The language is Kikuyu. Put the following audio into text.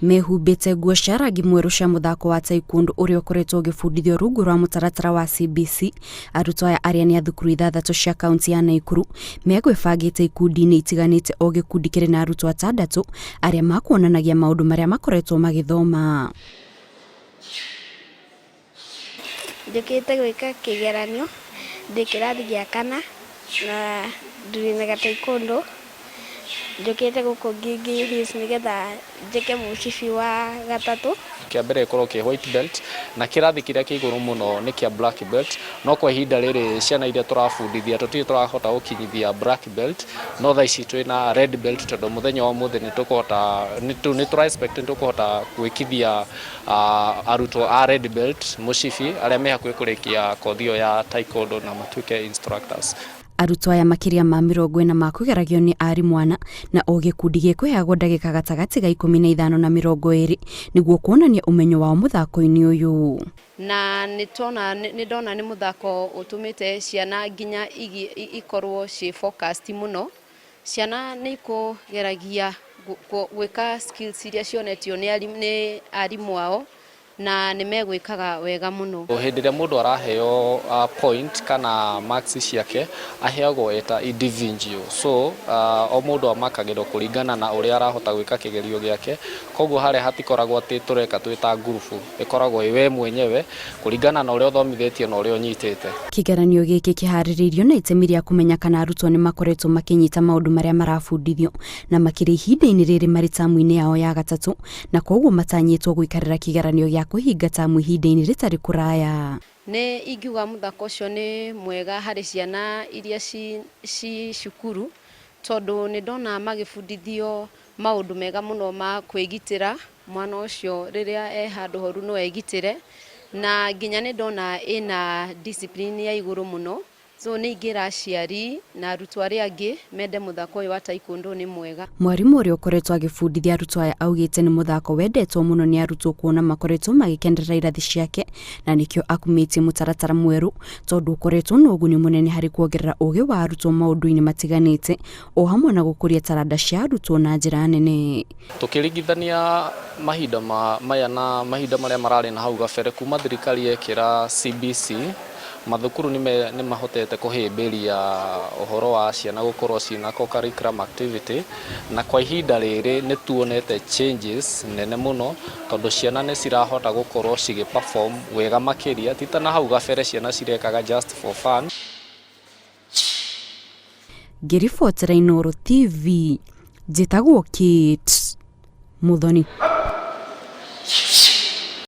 Mehumbite nguo cia rangi mweru cia muthako wa taekwondo uria ukoretwo ugibundithio rungu rwa mutaratara wa CBC. Arutwo aya aria ni a thukuru 6 cia kaunti ya Nakuru megwibangite ikundi-ini itiganite o gikundi kiri na arutwo 6 aria makuonanagia maundu maria makoretwo magithoma. Njukite gwika kigeranio ndi kirathi gia 4 na ndurina ga taekwondo. Njukite guko Gigi Hills nigetha njike mucibi wa 3. Kia mbere ikorwo ki white belt na kirathi kiria ki iguru muno ni kia black belt, no kwa ihinda riri ciana iria turabundithia tutiri turahota gukinyithia black belt, no tha ici twina red belt tondu muthenya wa muthe ni tukuhota ni tura expect tukuhota gwikithia arutwo a red belt mucibi aria me hakuhi kurikia kothi ya taekwondo na matuike instructors. Arutwo aya makiria ma 40 makugeragio ni arimũ ana na o gikundi gikweagwo ndagika gatagati ga 15 na 20 niguo kuonania umenyo wao muthako-ini uyu. Na nindona ni muthako utumite ciana nginya ikorwo ci focused muno. Ciana ni kugeragia gwika skills iria cionetio ni arimũ ao na nimegwikaga wega muno. Hindi ria mundu araheo point kana marks ciake aheagwo eta individual, so o mundu amakagirwo kuringana na uria arahota gwika kigerio giake, koguo hare hatikoragwo ati tureka twita grupu, ikoragwo iwe mwenyewe kuringana na uria uthomithitio na uria unyitite. Kigeranio giki kihaririirio na itemi ria kumenya kana arutwo ni makoretwo makinyita maundu maria marabundithio na makiri ihinda-ini riri mari tamu-ini yao ya 3 na koguo matanyitwo gwikarira kigeranio gia kuhinga tamu ihinda-ini ritari kuraya. Ni ingiuga muthako ucio ni mwega hari ciana iria ci cukuru tondu ni ndona magibundithio maundu mega muno ma kwigitira. Mwana ucio riria handu horu no egitire na nginya ni ndona ina discipline ya iguru muno, so ni ingira aciari na arutwo aria angi mende muthako uyu wa taekwondo ni mwega. Mwarimu uria ukoretwo agibundithia arutwo aya augite ni muthako wendetwo muno ni arutwo kuona makoretwo magikenderera irathi ciake na nikio akumitie mutaratara mweru tondu ukoretwo na uguni munene hari kuongerera ugi wa arutwo maundu-ini matiganite o hamwe na gukuria taranda cia arutwo na njira nene. Tukiringithania mahinda maya na mahinda maria marari na hau gabere kuma thirikari yekira CBC, mathukuru ni mahotete kuhimbiria uhoro wa ciana gukorwo cina co-curriculum activity, na kwa ihinda riri ni tuonete changes nene muno tondu ciana ni cirahota gukorwo cigi perform wega makiria, tita na hau gabere ciana cirekaga just for fun. Ngiribotera Inooro TV, njitagwo Kate Muthoni.